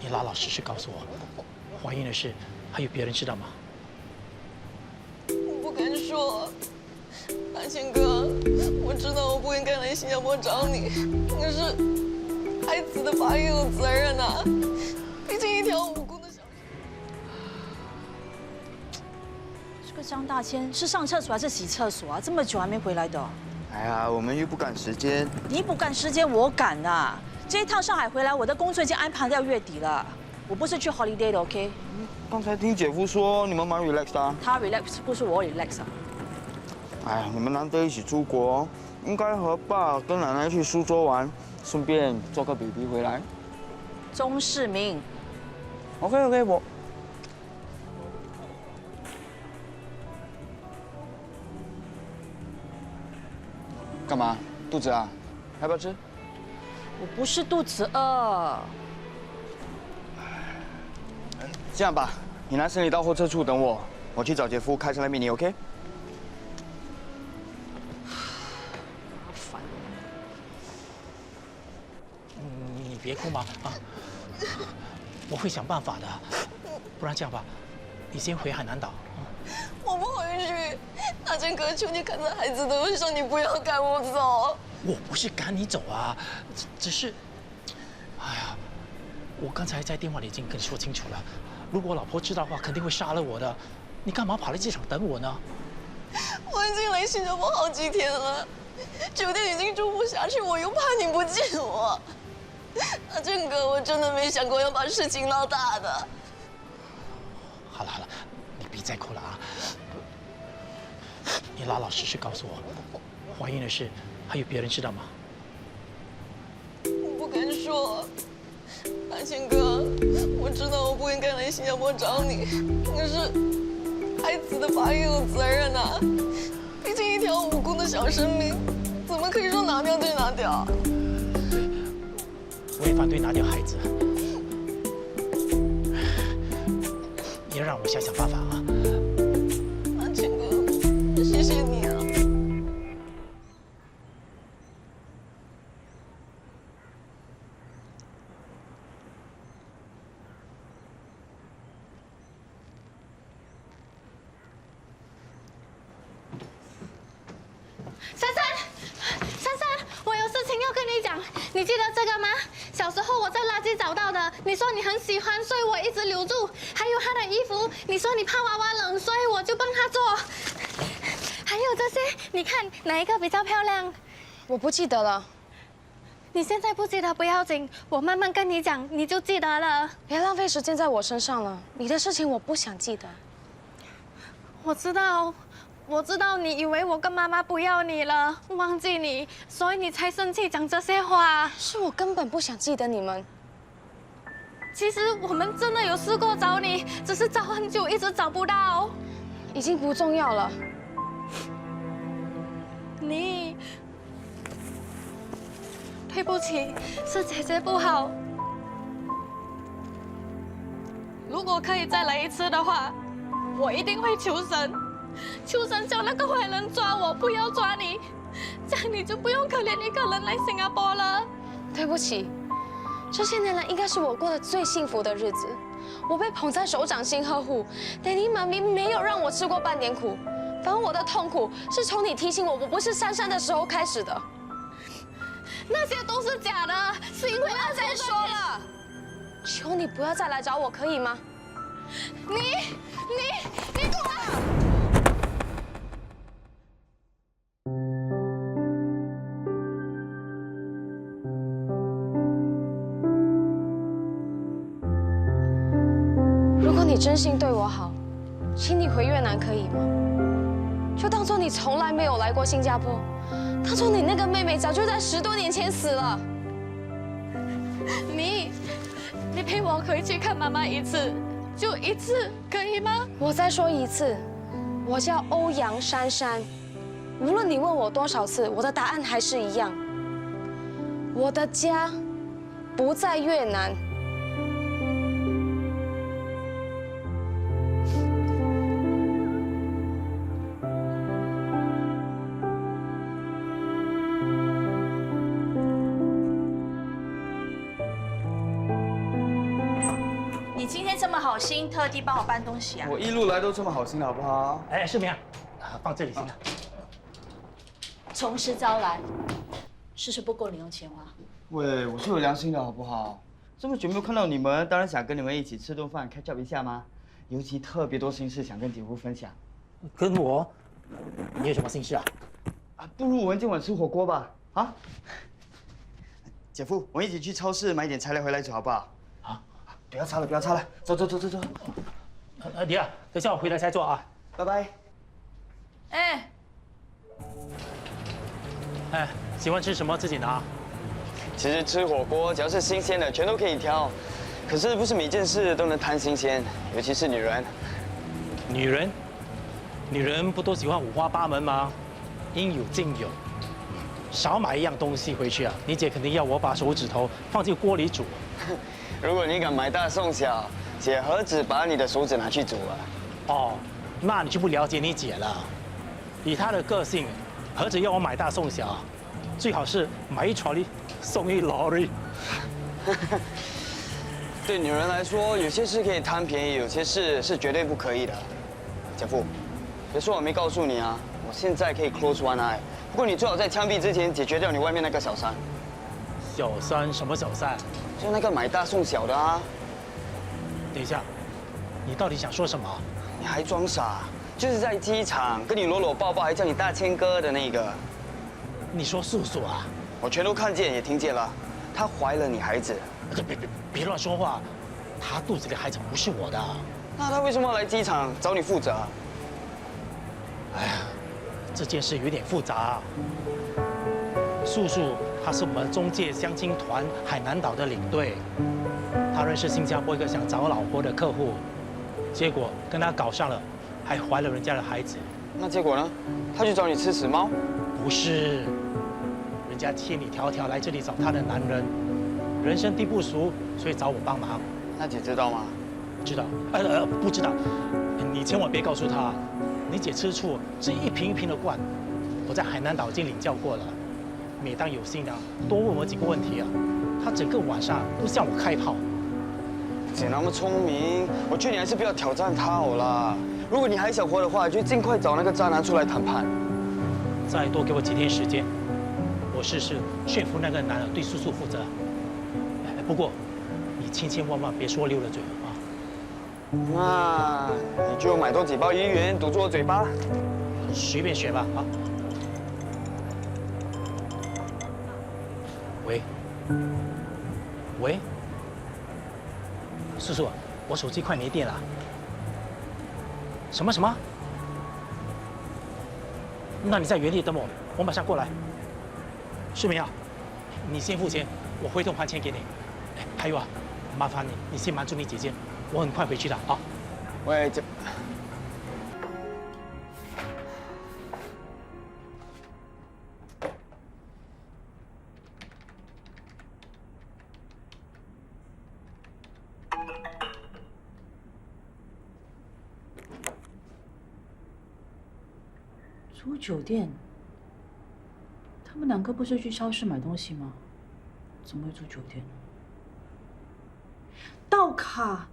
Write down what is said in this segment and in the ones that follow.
你老老实实告诉我，怀孕的事还有别人知道吗？我不敢说，阿庆哥，我知道我不应该来新加坡找你，可是孩子的发育有责任啊，毕竟一条无辜的小。这个张大千是上厕所还是洗厕所啊？这么久还没回来的。哎呀，我们又不赶时间。你不赶时间，我赶啊！这一趟上海回来，我的工作已经安排到月底了。我不是去 holiday 的 ，OK？ 刚才听姐夫说你们蛮 relax 的啊。他 relax 不是我 relax 啊。哎呀，你们难得一起出国，应该和爸跟奶奶去苏州玩，顺便做个 baby 回来。钟世明 OK， 我。干嘛？肚子啊？要不要吃？我不是肚子饿。这样吧，你拿行李到候车处等我，我去找姐夫开车来接你 ，OK？ 麻烦。你别哭嘛啊！我会想办法的，不然这样吧，你先回海南岛。我不回去，阿庆哥，求你看在孩子的份上，你不要赶我走。我不是赶你走啊，只是，哎呀，我刚才在电话里已经跟你说清楚了，如果我老婆知道的话，肯定会杀了我的。你干嘛跑来机场等我呢？我已经来新加坡好几天了，酒店已经住不下去，我又怕你不见我。阿庆哥，我真的没想过要把事情闹大的。好了好了，你别再哭了啊！你老老实实告诉我，怀孕的事还有别人知道吗？我不敢说，阿庆哥，我知道我不应该来新加坡找你，可是孩子的发育有责任啊，毕竟一条无辜的小生命，怎么可以说拿掉就拿掉？我也反对拿掉孩子，你要让我想想办法啊！阿庆哥，谢谢你啊。珊珊，我有事情要跟你讲，你记得这个吗？小时候我在垃圾找到的，你说你很喜欢，所以我一直留住。还有他的衣服，你说你怕娃娃冷，所以我就帮他做。还有这些，你看哪一个比较漂亮？我不记得了，你现在不记得不要紧，我慢慢跟你讲，你就记得了。别浪费时间在我身上了。你的事情我不想记得。我知道你以为我跟妈妈不要你了，忘记你，所以你才生气讲这些话。是我根本不想记得你们。其实我们真的有试过找你，只是找很久，一直找不到。已经不重要了。你，对不起，是姐姐不好。如果可以再来一次的话，我一定会求神，求神叫那个坏人抓我，不要抓你，这样你就不用可怜一个人来新加坡了。对不起，这些年来应该是我过得最幸福的日子。我被捧在手掌心呵护，爹地妈咪没有让我吃过半点苦。反正我的痛苦是从你提醒我不是珊珊的时候开始的。那些都是假的，是因为不要再说了，求你不要再来找我，可以吗？你给我！如果你真心对我好，请你回越南可以吗？就当做你从来没有来过新加坡，当做你那个妹妹早就在10多年前死了。你陪我回去看妈妈一次，就一次，可以吗？我再说一次，我叫欧阳珊珊。无论你问我多少次，我的答案还是一样。我的家不在越南。你今天这么好心，特地帮我搬东西啊？我一路来都这么好心的好不好？哎，世明啊，放这里先啊。从实招来，是不是不够零用钱花？喂，我是有良心的好不好？这么久没有看到你们，当然想跟你们一起吃顿饭catch up一下吗？尤其特别多心事想跟姐夫分享。跟我，你有什么心事啊？啊，不如我们今晚吃火锅吧？啊？姐夫，我们一起去超市买点材料回来煮好不好？啊，不要吵了，不要吵了，走走走走走。迪亚，等下我回来再做啊。拜拜。哎，哎，喜欢吃什么自己拿。其实吃火锅只要是新鲜的，全都可以挑。可是不是每件事都能贪新鲜，尤其是女人。女人，女人不都喜欢五花八门吗？应有尽有。少买一样东西回去啊，你姐肯定要我把手指头放进锅里煮。如果你敢买大送小，姐何止把你的手指拿去煮啊？哦，那你就不了解你姐了。以她的个性，何止要我买大送小，最好是买一 trolley 送一 lorry。对女人来说，有些事可以贪便宜，有些事是绝对不可以的。姐夫，别说我没告诉你啊，我现在可以 close one eye。不过你最好在枪毙之前解决掉你外面那个小三。小三什么小三？就那个买大送小的啊。等一下，你到底想说什么？你还装傻？就是在机场跟你搂搂抱抱，还叫你大千哥的那个。你说素素啊？我全都看见也听见了，她怀了你孩子。别乱说话，她肚子里孩子不是我的。那她为什么要来机场找你负责？哎呀，这件事有点复杂。素素她是我们中介相亲团海南岛的领队，她认识新加坡一个想找老婆的客户，结果跟他搞上了，还怀了人家的孩子。那结果呢？她去找你吃死猫？不是，人家千里迢迢来这里找她的男人，人生地不熟，所以找我帮忙。那姐知道吗？知道？不知道。你千万别告诉她，你姐吃醋是一瓶一瓶的灌。我在海南岛已经领教过了，每当有心啊，多问我几个问题啊，她整个晚上都向我开炮。姐那么聪明，我劝你还是不要挑战她好啦。如果你还想活的话，就尽快找那个渣男出来谈判。再多给我几天时间，我试试说服那个男人对素素负责。不过，你千千万万别说溜了嘴啊！那你就买多几包1元堵住我嘴巴。随便选吧啊！喂，喂，素素，我手机快没电了。什么什么？那你在原地等我，我马上过来。世明啊，你先付钱，我回头还钱给你。哎，还有啊，麻烦你先瞒住你姐姐，我很快回去的啊。喂，这住酒店？他们两个不是去超市买东西吗？怎么会住酒店呢？盗卡！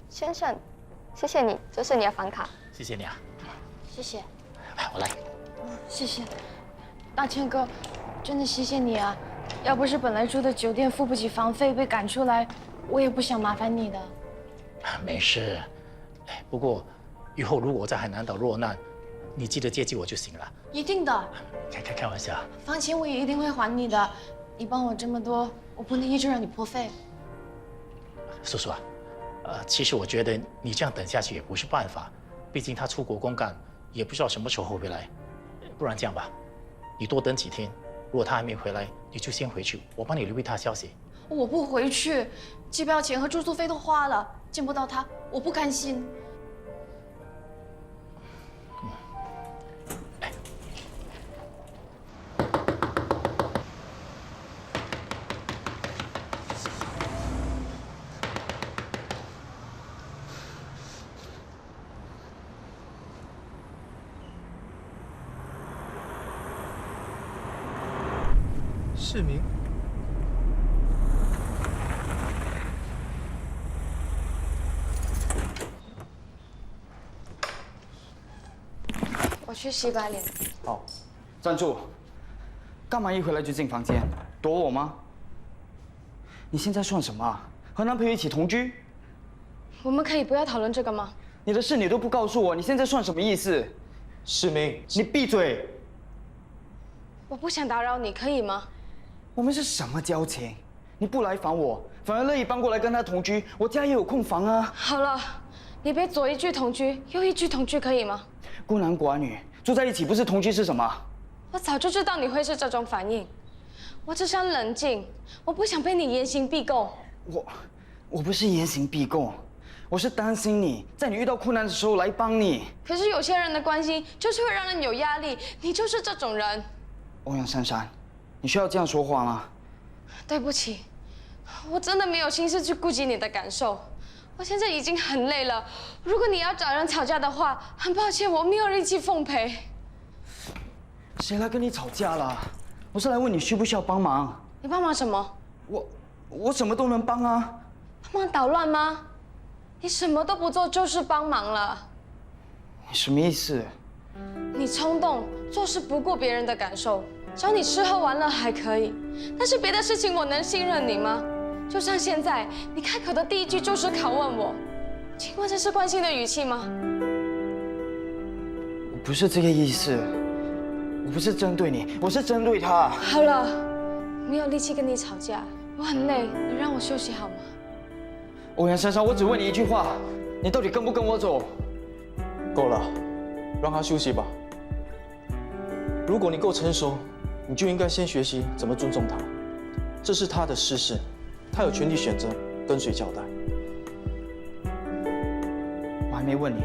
先生，谢谢你，这是你的房卡。谢谢你啊，谢谢，来，我来。谢谢，大千哥，真的谢谢你啊！要不是本来住的酒店付不起房费被赶出来，我也不想麻烦你的。没事，哎，不过以后如果我在海南岛落难，你记得接济我就行了。一定的，开玩笑。房钱我也一定会还你的。你帮我这么多，我不能一直让你破费。叔叔啊，其实我觉得你这样等下去也不是办法，毕竟他出国公干，也不知道什么时候回来。不然这样吧，你多等几天，如果他还没回来，你就先回去，我帮你留意他消息。我不回去，机票钱和住宿费都花了，见不到他，我不甘心。世明，我去洗把脸。好，站住！干嘛一回来就进房间？躲我吗？你现在算什么啊？和男朋友一起同居？我们可以不要讨论这个吗？你的事你都不告诉我，你现在算什么意思？世明，你闭嘴！我不想打扰你，可以吗？我们是什么交情？你不来烦我，反而乐意搬过来跟他同居，我家也有空房啊。好了，你别左一句同居，右一句同居，可以吗？孤男寡女住在一起，不是同居是什么？我早就知道你会是这种反应，我只想冷静，我不想被你严刑逼供。我不是严刑逼供，我是担心你在你遇到困难的时候来帮你。可是有些人的关心就是会让人有压力，你就是这种人。欧阳珊珊，你需要这样说话吗？对不起，我真的没有心思去顾及你的感受。我现在已经很累了，如果你要找人吵架的话，很抱歉，我没有力气奉陪。谁来跟你吵架了？我是来问你需不需要帮忙。你帮忙什么？我什么都能帮啊。帮忙捣乱吗？你什么都不做就是帮忙了。你什么意思？你冲动，做事不顾别人的感受，找你吃喝玩乐还可以，但是别的事情我能信任你吗？就像现在，你开口的第一句就是拷问我，请问这是关心的语气吗？我不是这个意思，我不是针对你，我是针对他。好了，没有力气跟你吵架，我很累，你让我休息好吗？欧阳珊珊，我只问你一句话，你到底跟不跟我走？够了，让他休息吧。如果你够成熟，你就应该先学习怎么尊重他。这是他的私事，他有权利选择跟谁交代。我还没问你，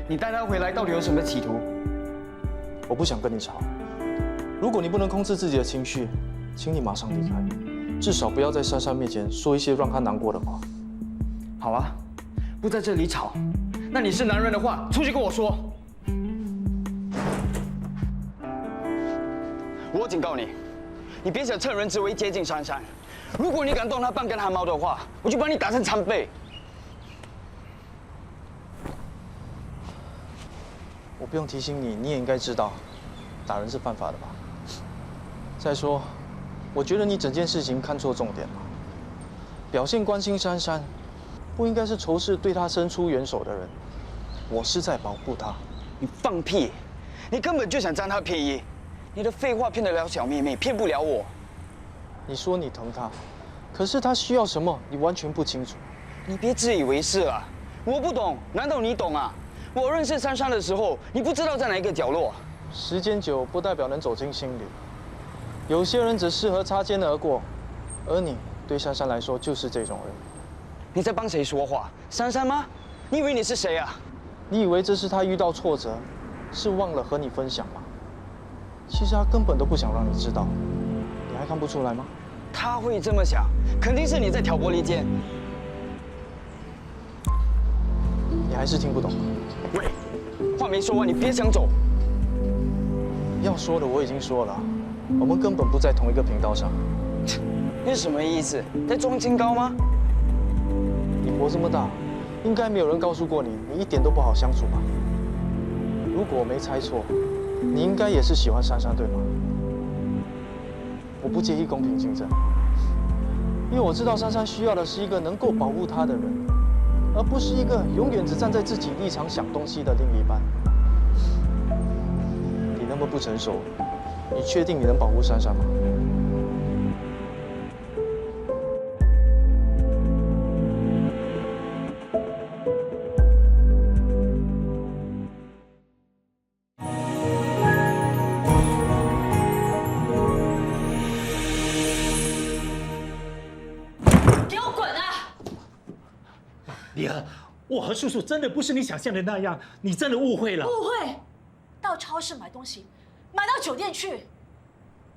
你带他回来到底有什么企图？我不想跟你吵。如果你不能控制自己的情绪，请你马上离开，至少不要在珊珊面前说一些让她难过的话。好啊，不在这里吵。那你是男人的话，出去跟我说。我警告你，你别想趁人之危接近珊珊。如果你敢动她半根汗毛的话，我就把你打成残废。我不用提醒你，你也应该知道，打人是犯法的吧？再说，我觉得你整件事情看错重点了。表现关心珊珊，不应该是仇视对她伸出援手的人。我是在保护她。你放屁！你根本就想占她便宜。你的废话骗得了小妹妹，骗不了我。你说你疼她，可是她需要什么，你完全不清楚。你别自以为是了。我不懂，难道你懂啊？我认识珊珊的时候，你不知道在哪一个角落。时间久不代表能走进心里。有些人只适合擦肩而过，而你对珊珊来说就是这种人。你在帮谁说话？珊珊吗？你以为你是谁啊？你以为这是她遇到挫折，是忘了和你分享吗？其实她根本都不想让你知道，你还看不出来吗？他会这么想，肯定是你在挑拨离间。你还是听不懂。喂，话没说完，你别想走。要说的我已经说了，我们根本不在同一个频道上。你是什么意思？在装清高吗？你活这么大，应该没有人告诉过你，你一点都不好相处吧？如果我没猜错，你应该也是喜欢珊珊，对吗？我不介意公平竞争，因为我知道珊珊需要的是一个能够保护她的人，而不是一个永远只站在自己立场想东西的另一半。你那么不成熟，你确定你能保护珊珊吗？给我滚啊！李儿，我和叔叔真的不是你想象的那样，你真的误会了。误会，到超市买东西，买到酒店去，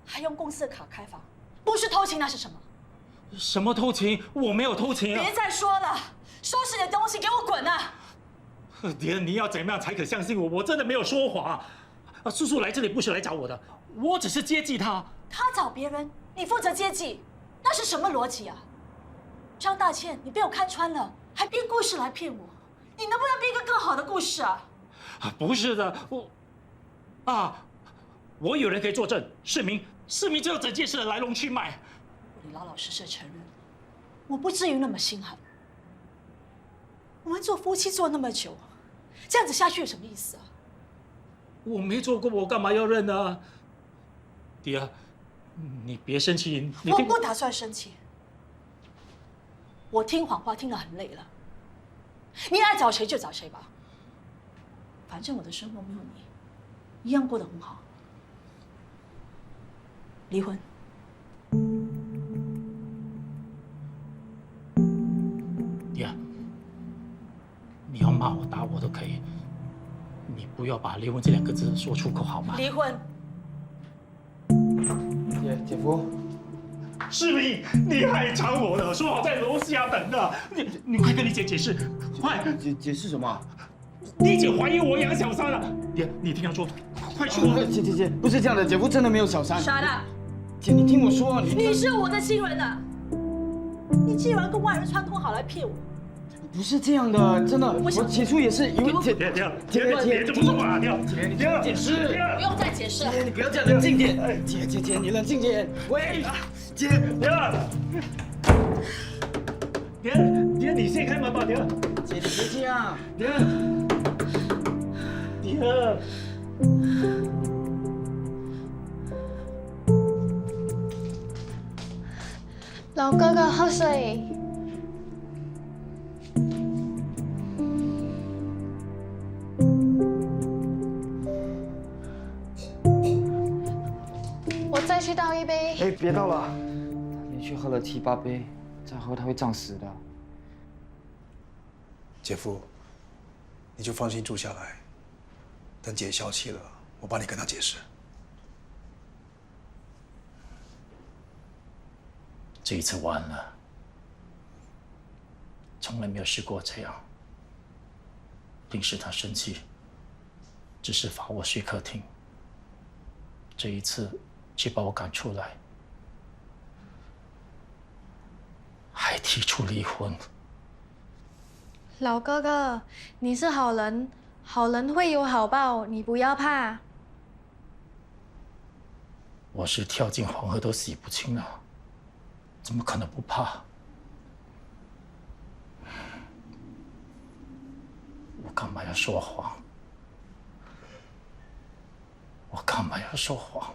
还用公司的卡开房，不是偷情那是什么？什么偷情？我没有偷情啊！别再说了，收拾你的东西，给我滚啊！李儿，你要怎么样才可相信我？我真的没有说谎。叔叔来这里不是来找我的，我只是接济他。他找别人，你负责接济，那是什么逻辑啊？张大倩，你被我看穿了，还编故事来骗我，你能不能编一个更好的故事啊？不是的，我有人可以作证，市民知道整件事的来龙去脉。你老老实实承认，我不至于那么心狠。我们做夫妻做那么久，这样子下去有什么意思啊？我没做过，我干嘛要认呢？爹，你别生气，我不打算生气。我听谎话听得很累了，你爱找谁就找谁吧。反正我的生活没有你一样过得很好。离婚。爹，你要骂我打我都可以，你不要把离婚这2个字说出口好吗？离婚。姐夫，世民，你害惨我了！说好在楼下等的，你快跟你姐解释，快！解释什么？你姐怀疑我养小三了。爹，你听她说，快去我。姐，不是这样的，姐夫真的没有小三。 Shut up！ 姐，你听我说，你是我的亲人啊！你竟然跟外人串通好来骗我！不是这样的，真的，我起初也是以为姐，爹，怎么说话？爹，你听我解释，不用再解释了。姐，你不要这样，冷静点。姐，你冷静点。喂，姐，爹，你先开门吧，爹。姐，你别这样，爹。 老哥哥，喝水。我再去倒一杯。哎，别倒了，他连续喝了7、8杯，再喝他会胀死的。姐夫，你就放心住下来，等姐消气了，我帮你跟她解释。 这一次完了，从来没有试过这样。平时他生气，只是罚我睡客厅，这一次却把我赶出来，还提出离婚。老哥哥，你是好人，好人会有好报，你不要怕。我是跳进黄河都洗不清了。 怎么可能不怕？我干嘛要说谎？我干嘛要说谎？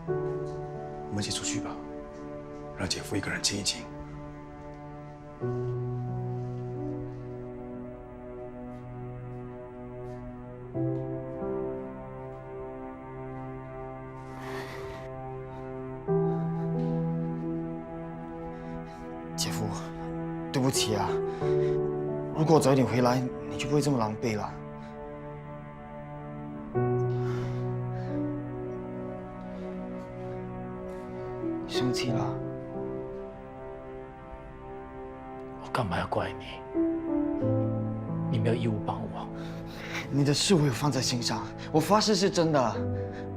我们一起出去吧，让姐夫一个人静一静。 姐夫，对不起啊！如果我早一点回来，你就不会这么狼狈了。你生气了？我干嘛要怪你？你没有义务帮我。你的事我有放在心上，我发誓是真的。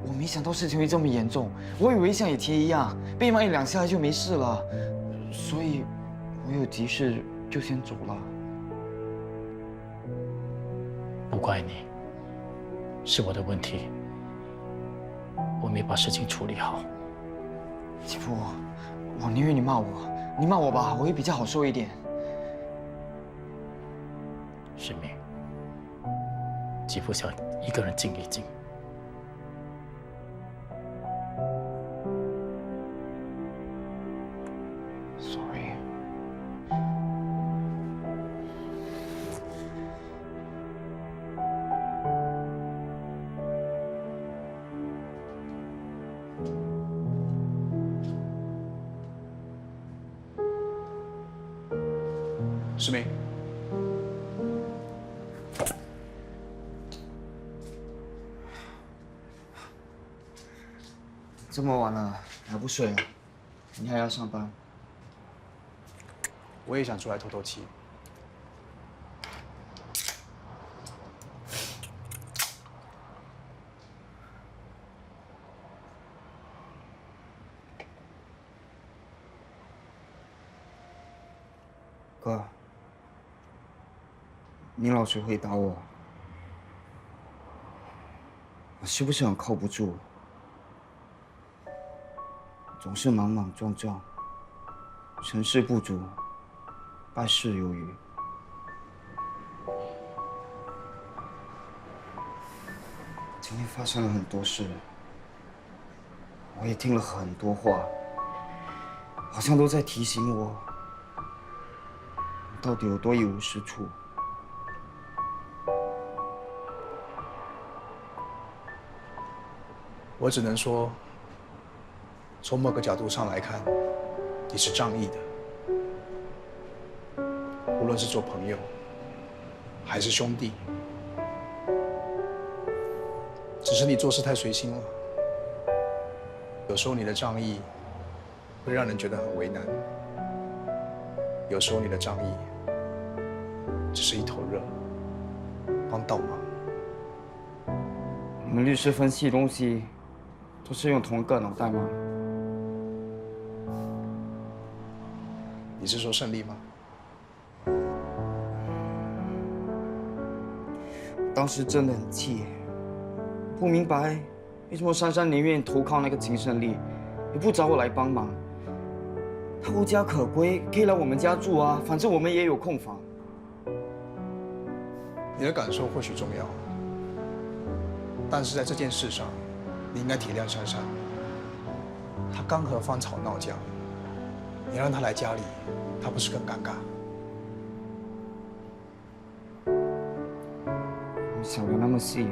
我没想到事情会这么严重，我以为像以前一样被骂1、2下就没事了。 所以，我有急事就先走了。不怪你，是我的问题，我没把事情处理好。姐夫，我宁愿你骂我，你骂我吧，我会比较好受一点。世明，姐夫想一个人静一静。 Sorry。世明，这么晚了还不睡啊？你还要上班？ 我也想出来透透气。哥，你老是回答我，我是不是很靠不住？总是莽莽撞撞，成事不足，败事有余。今天发生了很多事，我也听了很多话，好像都在提醒我，到底有多一无是处。我只能说，从某个角度上来看，你是仗义的。无论是做朋友，还是兄弟，只是你做事太随心了。有时候你的仗义会让人觉得很为难，有时候你的仗义只是一头热，帮倒忙。你们律师分析东西都是用同一个脑袋吗？你是说胜利吗？当时真的很气，不明白为什么珊珊宁愿投靠那个秦胜利，也不找我来帮忙。他无家可归，可以来我们家住啊，反正我们也有空房。你的感受或许重要，但是在这件事上，你应该体谅珊珊。她刚和方草闹僵，你让她来家里，她不是更尴尬？你想的那么细。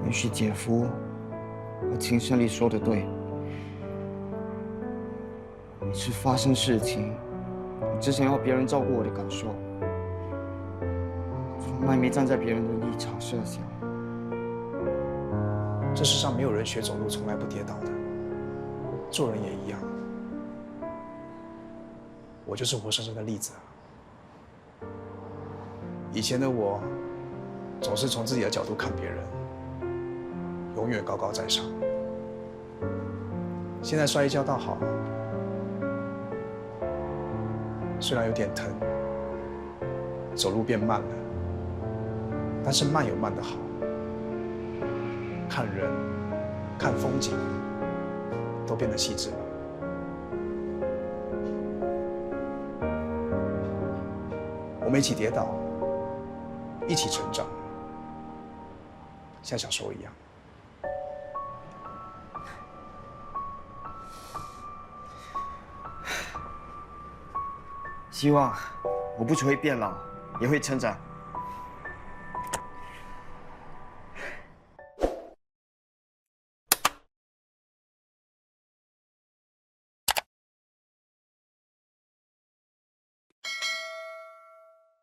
也许姐夫和秦胜利说的对，每次发生事情，我只想要别人照顾我的感受，从来没站在别人的立场设想。这世上没有人学走路从来不跌倒的，做人也一样。我就是活生生的例子。以前的我，总是从自己的角度看别人，永远高高在上。现在摔一跤倒好，虽然有点疼，走路变慢了，但是慢有慢的好。看人、看风景，都变得细致了。我们一起跌倒，一起成长，像小时候一样。希望我不只会变老，也会成长。